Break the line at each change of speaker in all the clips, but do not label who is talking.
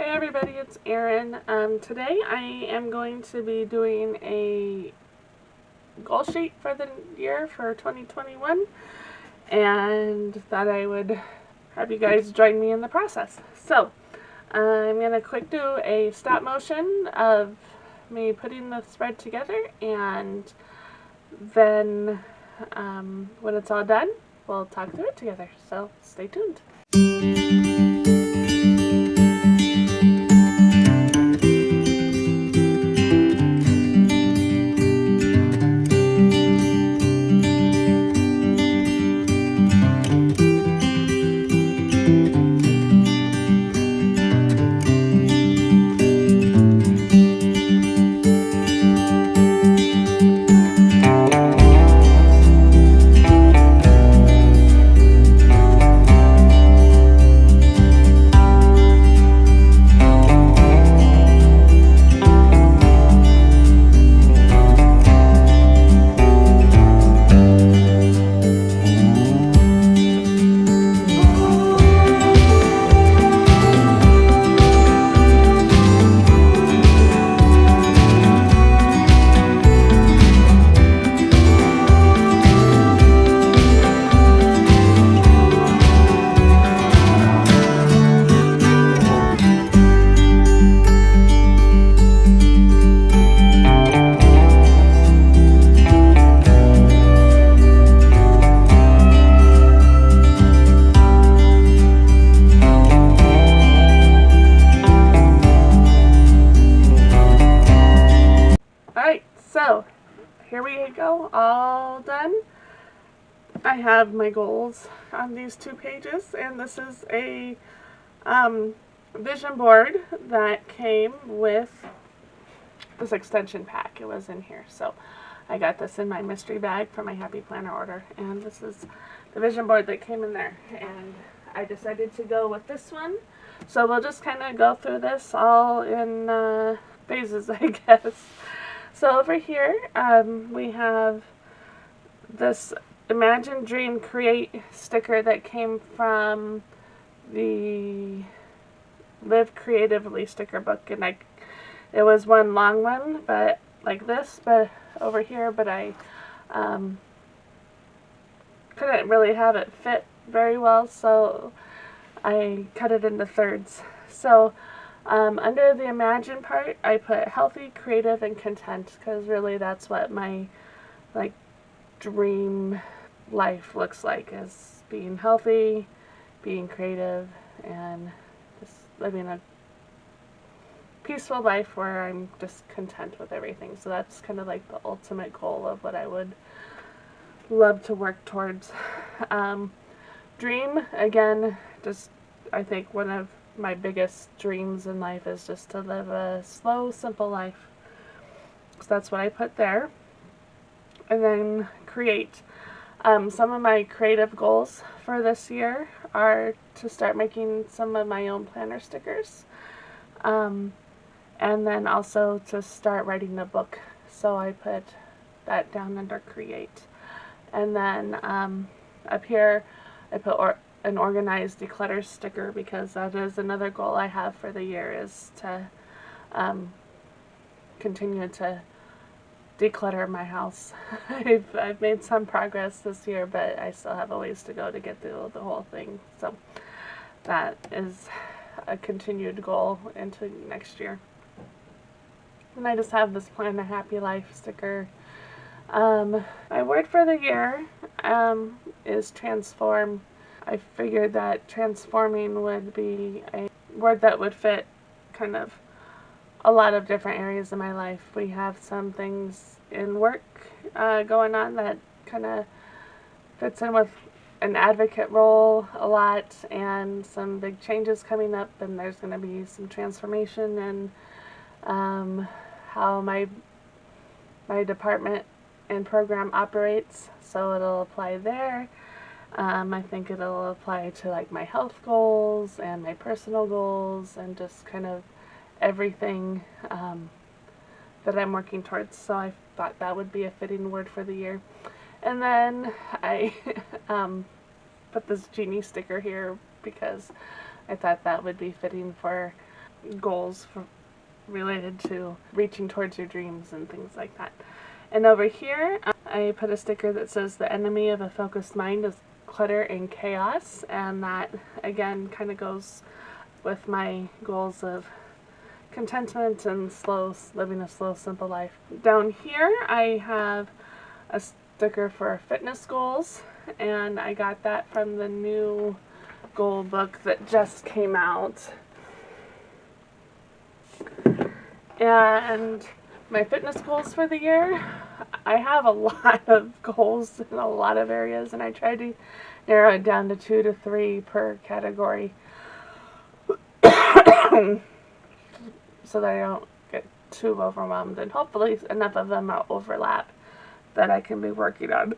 Hey everybody, it's Erin. Today I am going to be doing a goal sheet for the year for 2021 and thought I would have you guys join me in the process. So I'm going to quick do a stop motion of me putting the spread together, and then when it's all done, we'll talk through it together. So stay tuned. Alright, so here we go, all done. I have my goals on these 2 pages, and this is a vision board that came with this extension pack. It was in here, so I got this in my mystery bag for my Happy Planner order, and this is the vision board that came in there, and I decided to go with this one. So we'll just kind of go through this all in phases, I guess. So over here, we have this Imagine, Dream, Create sticker that came from the Live Creatively sticker book, and it was one long one, but like this, but over here, but I couldn't really have it fit very well, so I cut it into thirds. So under the Imagine part, I put healthy, creative, and content, because really that's what my dream life looks like, is being healthy, being creative, and just living a peaceful life where I'm just content with everything. So that's kind of like the ultimate goal of what I would love to work towards. Dream, again, just I think one of my biggest dreams in life is just to live a slow, simple life. So that's what I put there. And then create. Some of my creative goals for this year are to start making some of my own planner stickers. And then also to start writing a book. So I put that down under create. And then up here I put an organized declutter sticker, because that is another goal I have for the year, is to continue to declutter my house. I've made some progress this year, but I still have a ways to go to get through the whole thing. So that is a continued goal into next year. And I just have this Plan a Happy Life sticker. My word for the year is transform. I figured that transforming would be a word that would fit kind of a lot of different areas of my life. We have some things in work going on that kind of fits in with an advocate role a lot, and some big changes coming up, and there's going to be some transformation in how my department and program operates, so it'll apply there. I think it'll apply to like my health goals and my personal goals, and just kind of everything that I'm working towards. So I thought that would be a fitting word for the year. And then I put this genie sticker here because I thought that would be fitting for goals related to reaching towards your dreams and things like that. And over here, I put a sticker that says the enemy of a focused mind is clutter and chaos, and that again kind of goes with my goals of contentment and living a slow, simple life. Down here, I have a sticker for fitness goals, and I got that from the new goal book that just came out. And my fitness goals for the year, I have a lot of goals in a lot of areas, and I try to narrow it down to 2 to 3 per category so that I don't get too overwhelmed, and hopefully enough of them are overlap that I can be working on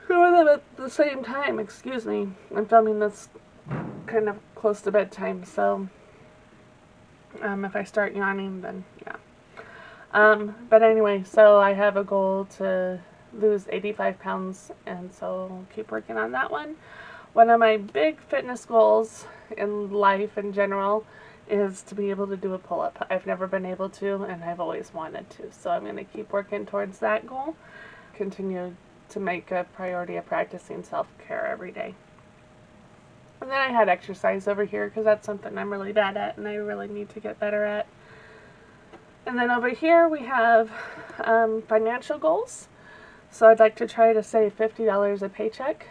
some of them at the same time. Excuse me, I'm filming this kind of close to bedtime, so if I start yawning, then yeah. But anyway, so I have a goal to lose 85 pounds, and so I'll keep working on that one. One of my big fitness goals in life in general is to be able to do a pull-up. I've never been able to, and I've always wanted to, so I'm going to keep working towards that goal. Continue to make a priority of practicing self-care every day. And then I had exercise over here because that's something I'm really bad at and I really need to get better at. And then over here we have financial goals. So I'd like to try to save $50 a paycheck.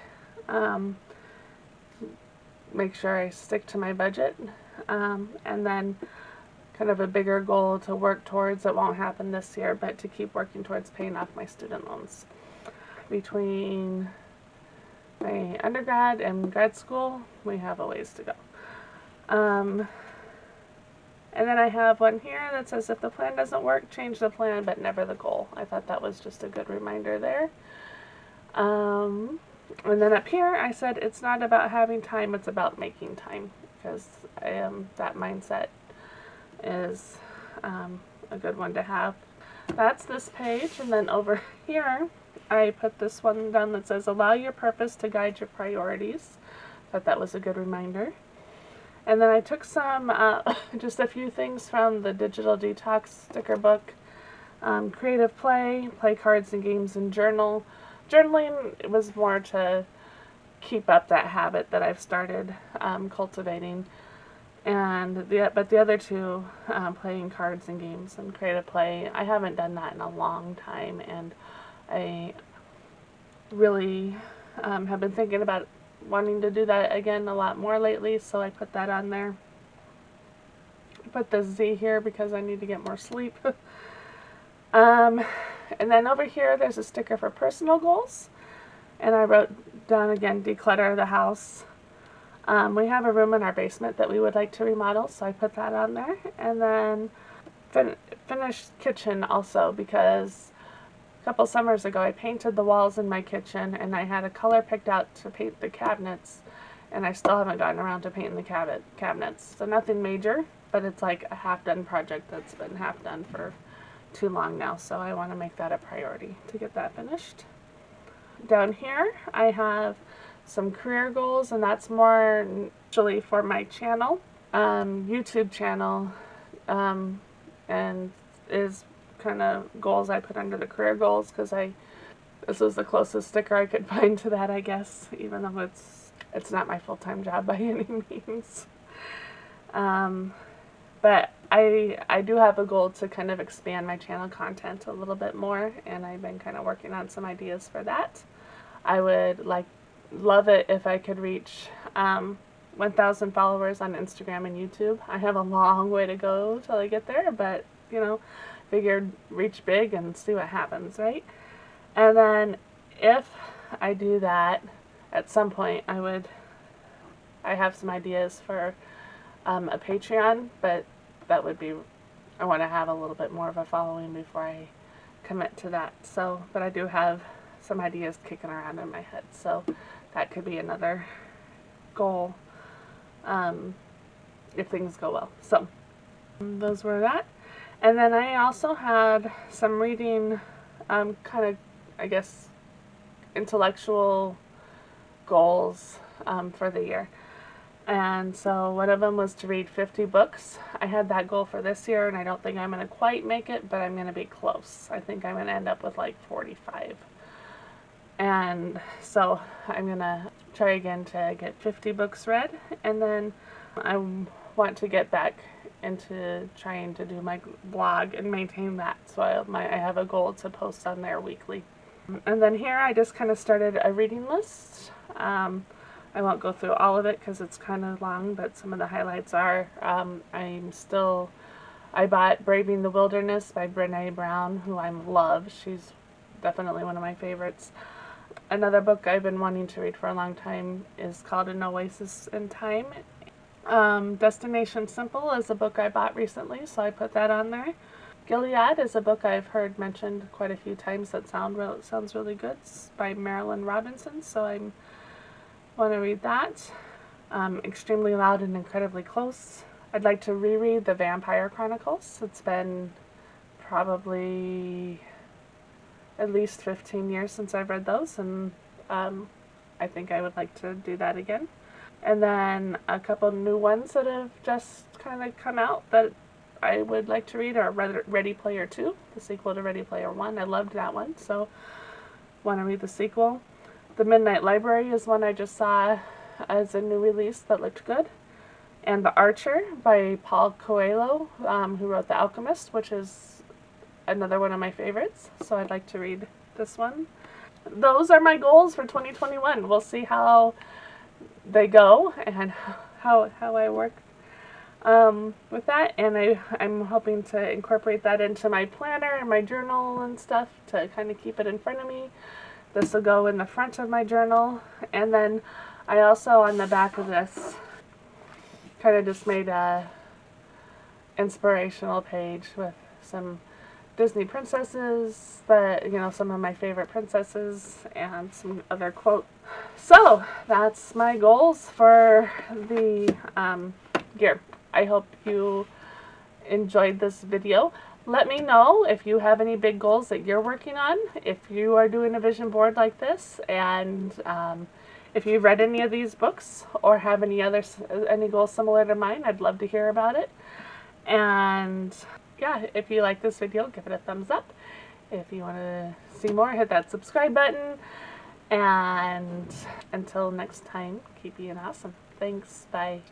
Make sure I stick to my budget. And then kind of a bigger goal to work towards that won't happen this year, but to keep working towards paying off my student loans. Between my undergrad and grad school, we have a ways to go. And then I have one here that says, if the plan doesn't work, change the plan, but never the goal. I thought that was just a good reminder there. And then up here, I said, it's not about having time, it's about making time, because that mindset is a good one to have. That's this page, and then over here, I put this one down that says, allow your purpose to guide your priorities. Thought that was a good reminder. And then I took some, just a few things from the Digital Detox sticker book. Creative play cards and games, and journal. Journaling was more to keep up that habit that I've started cultivating. But the other two, playing cards and games and creative play, I haven't done that in a long time, and I really have been thinking about wanting to do that again a lot more lately, so I put that on there. I put the Z here because I need to get more sleep. And then over here there's a sticker for personal goals, and I wrote down again, declutter the house. We have a room in our basement that we would like to remodel, so I put that on there. And then finish kitchen also, because a couple summers ago I painted the walls in my kitchen, and I had a color picked out to paint the cabinets, and I still haven't gotten around to painting the cabinets. So nothing major, but it's like a half-done project that's been half-done for too long now, so I want to make that a priority to get that finished. Down here I have some career goals, and that's more actually for my channel, YouTube channel, and is kind of goals I put under the career goals, because this was the closest sticker I could find to that, I guess, even though it's not my full-time job by any means. But I do have a goal to kind of expand my channel content a little bit more, and I've been kind of working on some ideas for that. I would love it if I could reach 1,000 followers on Instagram and YouTube. I have a long way to go till I get there, but you know, figured reach big and see what happens, right? And then if I do that, at some point I have some ideas for a Patreon, but that would be, I want to have a little bit more of a following before I commit to that. So, but I do have some ideas kicking around in my head, so that could be another goal if things go well. So those were that. And then I also had some reading, kind of, I guess, intellectual goals for the year. And so one of them was to read 50 books. I had that goal for this year, and I don't think I'm going to quite make it, but I'm going to be close. I think I'm going to end up with like 45. And so I'm going to try again to get 50 books read, and then I want to get back into trying to do my blog and maintain that. So I have a goal to post on there weekly. And then here I just kind of started a reading list. I won't go through all of it because it's kind of long, but some of the highlights are I bought Braving the Wilderness by Brene Brown, who I love. She's definitely one of my favorites. Another book I've been wanting to read for a long time is called An Oasis in Time. Destination Simple is a book I bought recently, so I put that on there. Gilead is a book I've heard mentioned quite a few times that sounds really good. It's by Marilyn Robinson, so I want to read that. Extremely Loud and Incredibly Close. I'd like to reread The Vampire Chronicles. It's been probably at least 15 years since I've read those, and I think I would like to do that again. And then a couple new ones that have just kind of come out that I would like to read are Ready Player 2, the sequel to Ready Player 1. I loved that one, so want to read the sequel. The Midnight Library is one I just saw as a new release that looked good. And The Archer by Paul Coelho, who wrote The Alchemist, which is another one of my favorites, so I'd like to read this one. Those are my goals for 2021. We'll see how they go and how I work with that, and I'm hoping to incorporate that into my planner and my journal and stuff to kind of keep it in front of me. This will go in the front of my journal, and then I also on the back of this kind of just made a inspirational page with some Disney princesses that, some of my favorite princesses and some other quotes. So that's my goals for the year. I hope you enjoyed this video. Let me know if you have any big goals that you're working on, if you are doing a vision board like this, and if you've read any of these books or have any goals similar to mine. I'd love to hear about it. And yeah, if you like this video, give it a thumbs up. If you want to see more, hit that subscribe button. And until next time, keep being awesome. Thanks. Bye.